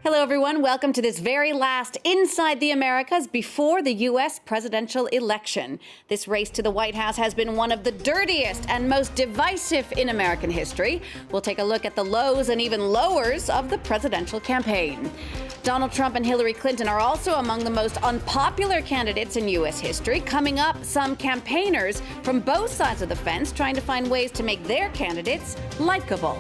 Hello, everyone. Welcome to this very last Inside the Americas before the U.S. presidential election. This race to the White House has been one of the dirtiest and most divisive in American history. We'll take a look at the lows and even lowers of the presidential campaign. Donald Trump and Hillary Clinton are also among the most unpopular candidates in U.S. history. Coming up, some campaigners from both sides of the fence trying to find ways to make their candidates likable.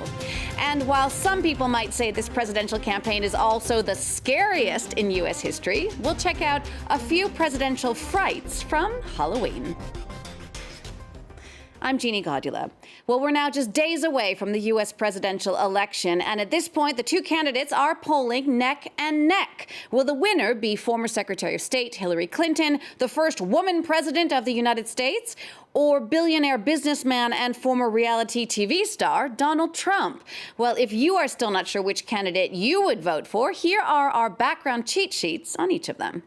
And while some people might say this presidential campaign is also the scariest in U.S. history, we'll check out a few presidential frights from Halloween. I'm Jeannie Godula. Well, we're now just days away from the U.S. presidential election, and at this point, the two candidates are polling neck and neck. Will the winner be former Secretary of State Hillary Clinton, the first woman president of the United States, or billionaire businessman and former reality TV star Donald Trump? Well, if you are still not sure which candidate you would vote for, here are our background cheat sheets on each of them.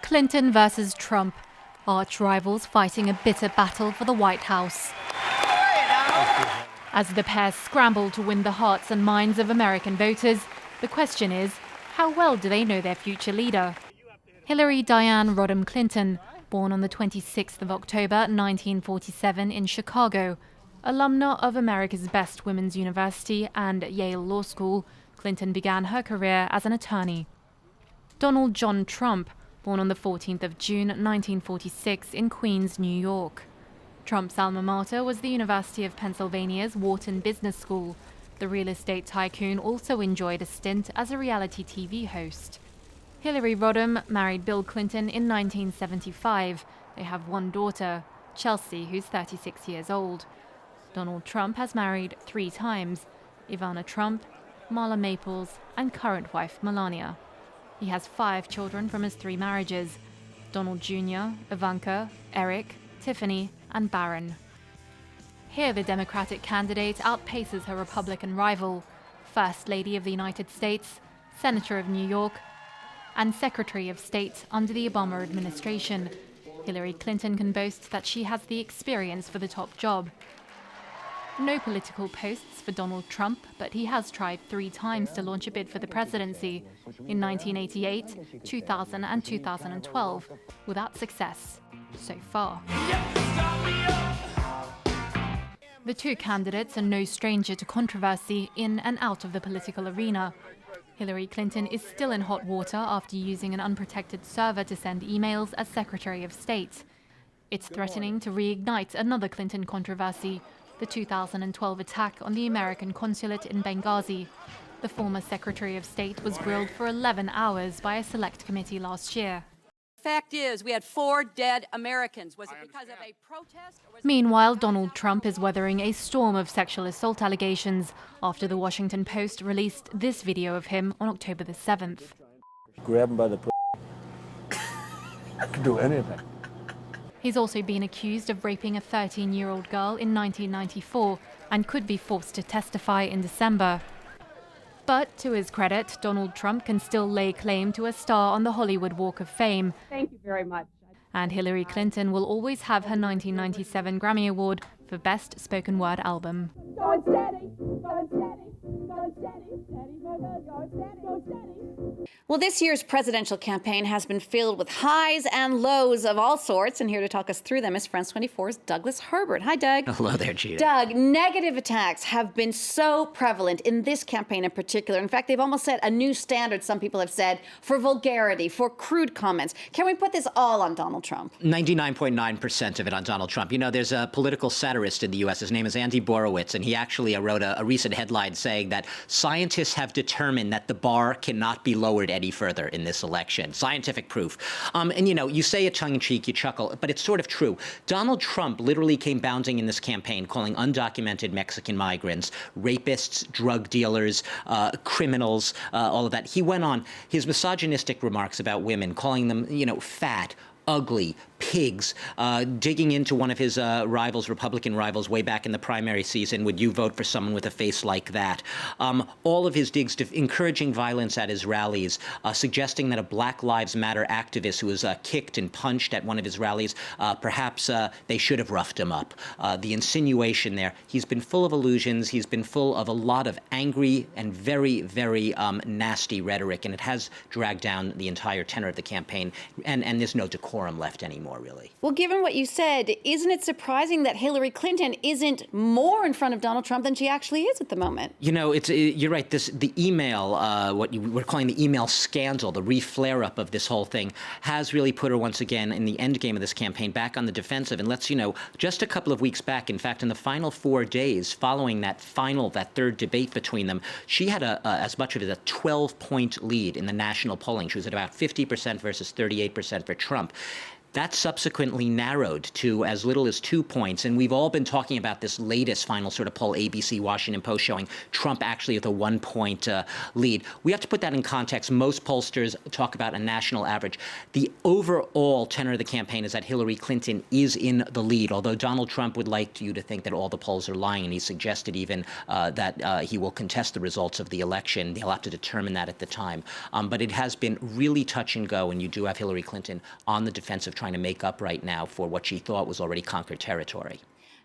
Clinton versus Trump. Arch rivals fighting a bitter battle for the White House. As the pair scramble to win the hearts and minds of American voters, the question is, how well do they know their future leader? Hillary Diane Rodham Clinton, born on the 26th of October 1947 in Chicago, alumna of America's best women's university and Yale Law School, Clinton began her career as an attorney. Donald John Trump, born on the 14th of June 1946 in Queens, New York. Trump's alma mater was the University of Pennsylvania's Wharton Business School. The real estate tycoon also enjoyed a stint as a reality TV host. Hillary Rodham married Bill Clinton in 1975. They have one daughter, Chelsea, who's 36 years old. Donald Trump has married 3 times: Ivana Trump, Marla Maples, and current wife Melania. He has 5 children from his 3 marriages: Donald Jr., Ivanka, Eric, Tiffany, and Barron. Here, the Democratic candidate outpaces her Republican rival, First Lady of the United States, Senator of New York, and Secretary of State under the Obama administration. Hillary Clinton can boast that she has the experience for the top job. No political posts for Donald Trump, but he has tried 3 times to launch a bid for the presidency, in 1988, 2000, and 2012, without success so far. The two candidates are no stranger to controversy in and out of the political arena. Hillary Clinton is still in hot water after using an unprotected server to send emails as Secretary of State. It's threatening to reignite another Clinton controversy, the 2012 attack on the American consulate in Benghazi. The former Secretary of State was grilled for 11 hours by a select committee last year. Fact is, we had 4 dead Americans. Was it because of a protest? Meanwhile, Donald Trump is weathering a storm of sexual assault allegations after the Washington Post released this video of him on October the 7th. Grab him by the I could do anything. He's also been accused of raping a 13-year-old girl in 1994 and could be forced to testify in December. But to his credit, Donald Trump can still lay claim to a star on the Hollywood Walk of Fame. Thank you very much. And Hillary Clinton will always have her 1997 Grammy Award for Best Spoken Word Album. Go steady, go steady, go steady, steady, go steady, go steady. Well, this year's presidential campaign has been filled with highs and lows of all sorts, and here to talk us through them is France 24's Douglas Herbert. Hi, Doug. Hello there, Gina. Doug, negative attacks have been so prevalent in this campaign in particular. In fact, they've almost set a new standard, some people have said, for vulgarity, for crude comments. Can we put this all on Donald Trump? 99.9% of it on Donald Trump. You know, there's a political satirist in the U.S. His name is Andy Borowitz, and he actually wrote a recent headline saying that scientists have determined that the bar cannot be lowered any further in this election. Scientific proof. And, you know, you say it tongue-in-cheek, you chuckle, but it's sort of true. Donald Trump literally came bounding in this campaign, calling undocumented Mexican migrants rapists, drug dealers, criminals, all of that. He went on his misogynistic remarks about women, calling them, you know, fat, ugly, pigs, digging into one of his rivals, Republican rivals, way back in the primary season. Would you vote for someone with a face like that? All of his digs encouraging violence at his rallies, suggesting that a Black Lives Matter activist who was kicked and punched at one of his rallies, perhaps they should have roughed him up. The insinuation there. He's been full of illusions. He's been full of a lot of angry and very, very nasty rhetoric, and it has dragged down the entire tenor of the campaign, and there's no decorum left anymore, really. Well, given what you said, isn't it surprising that Hillary Clinton isn't more in front of Donald Trump than she actually is at the moment? You know, you're right. The email, what you were calling the email scandal, the re-flare-up of this whole thing, has really put her once again in the end game of this campaign back on the defensive. And let's, just a couple of weeks back, in fact, in the final 4 days following that third debate between them, she had as much of a 12-point lead in the national polling. She was at about 50% versus 38% for Trump. That subsequently narrowed to as little as 2 points. And we've all been talking about this latest final sort of poll, ABC, Washington Post, showing Trump actually with a 1-point lead. We have to put that in context. Most pollsters talk about a national average. The overall tenor of the campaign is that Hillary Clinton is in the lead, although Donald Trump would like you to think that all the polls are lying. And he suggested even that he will contest the results of the election. He'll have to determine that at the time. But it has been really touch and go, and you do have Hillary Clinton on the defensive, trying to make up right now for what she thought was already conquered territory.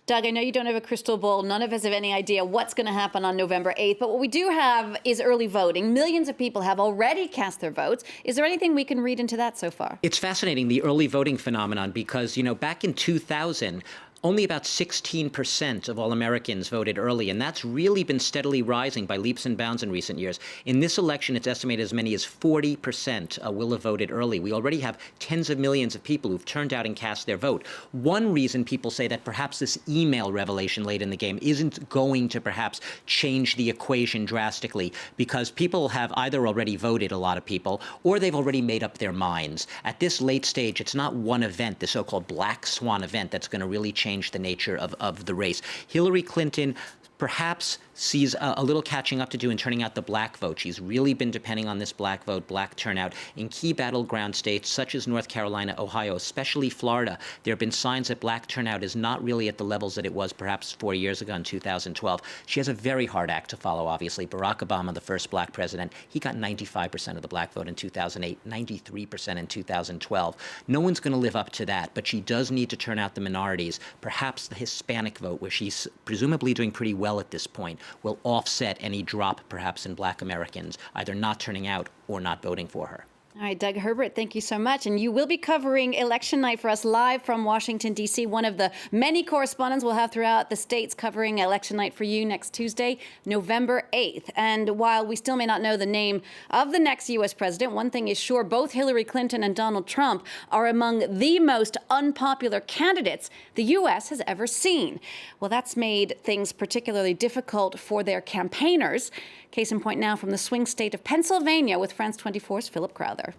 Doug, I know you don't have a crystal ball. None of us have any idea what's going to happen on November 8th. But what we do have is early voting. Millions of people have already cast their votes. Is there anything we can read into that so far? It's fascinating, the early voting phenomenon, because, back in 2000, only about 16% of all Americans voted early, and that's really been steadily rising by leaps and bounds in recent years. In this election, it's estimated as many as 40% will have voted early. We already have tens of millions of people who've turned out and cast their vote. One reason people say that perhaps this email revelation late in the game isn't going to perhaps change the equation drastically, because people have either already voted, a lot of people, or they've already made up their minds. At this late stage, it's not one event, the so-called black swan event, that's going to really change the nature of the race. Hillary Clinton perhaps sees a little catching up to do in turning out the black vote. She's really been depending on this black vote, black turnout. In key battleground states such as North Carolina, Ohio, especially Florida, there have been signs that black turnout is not really at the levels that it was perhaps 4 years ago in 2012. She has a very hard act to follow, obviously. Barack Obama, the first black president, he got 95% of the black vote in 2008, 93% in 2012. No one's going to live up to that, but she does need to turn out the minorities. Perhaps the Hispanic vote, where she's presumably doing pretty well at this point, will offset any drop perhaps in black Americans either not turning out or not voting for her. All right, Doug Herbert, thank you so much. And you will be covering election night for us live from Washington, D.C., one of the many correspondents we'll have throughout the states covering election night for you next Tuesday, November 8th. And while we still may not know the name of the next U.S. president, one thing is sure, both Hillary Clinton and Donald Trump are among the most unpopular candidates the U.S. has ever seen. Well, that's made things particularly difficult for their campaigners. Case in point now from the swing state of Pennsylvania with France 24's Philip Crowther.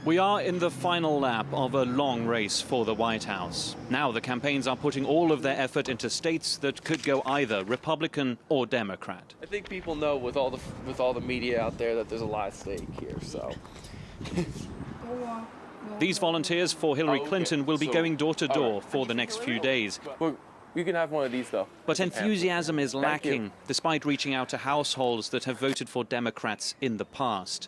We are in the final lap of a long race for the White House. Now the campaigns are putting all of their effort into states that could go either Republican or Democrat. I think people know with all the media out there that there's a lot at stake here, so. These volunteers for Hillary Clinton will be going door to door for the next few days. You can have one of these, though. But enthusiasm is lacking, despite reaching out to households that have voted for Democrats in the past.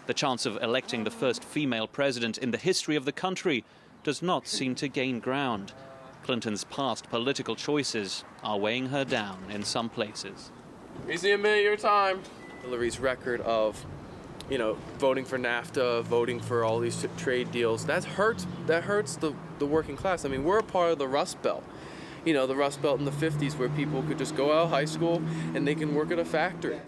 The chance of electing the first female president in the history of the country does not seem to gain ground. Clinton's past political choices are weighing her down in some places. Easy a minute of your time. Hillary's record of, voting for NAFTA, voting for all these trade deals, that hurts the working class. I mean, we're a part of the Rust Belt. The Rust Belt in the 50s, where people could just go out of high school and they can work at a factory.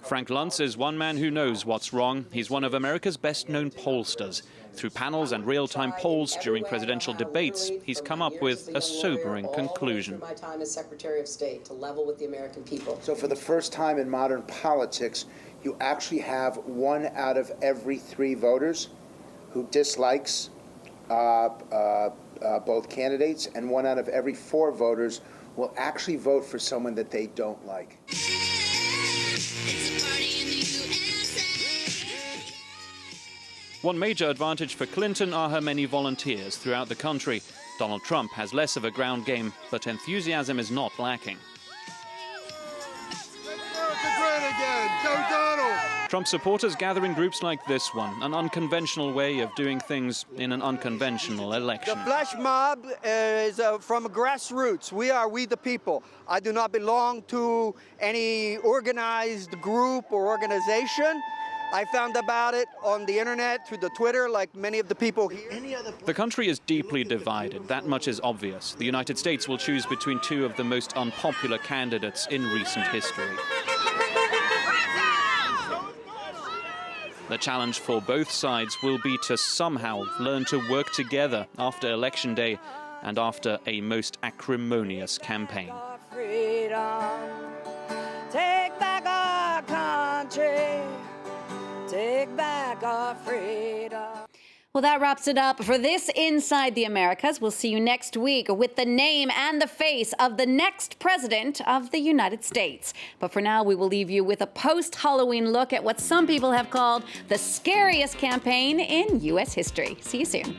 Frank Luntz is one man who knows what's wrong. He's one of America's best-known pollsters. Through panels and real-time polls during presidential debates, he's come up with a sobering conclusion. My time as Secretary of State to level with the American people. So for the first time in modern politics, you actually have 1 out of every 3 voters who dislikes both candidates, and 1 out of every 4 voters will actually vote for someone that they don't like. One major advantage for Clinton are her many volunteers throughout the country. Donald Trump has less of a ground game, but enthusiasm is not lacking. Trump supporters gather in groups like this one, an unconventional way of doing things in an unconventional election. The flash mob is from grassroots. We the people. I do not belong to any organized group or organization. I found about it on the internet, through the Twitter, like many of the people here. The country is deeply divided. That much is obvious. The United States will choose between two of the most unpopular candidates in recent history. The challenge for both sides will be to somehow learn to work together after Election Day and after a most acrimonious campaign. Take back our country. Take back our freedom. Well, that wraps it up for this Inside the Americas. We'll see you next week with the name and the face of the next president of the United States. But for now, we will leave you with a post-Halloween look at what some people have called the scariest campaign in U.S. history. See you soon.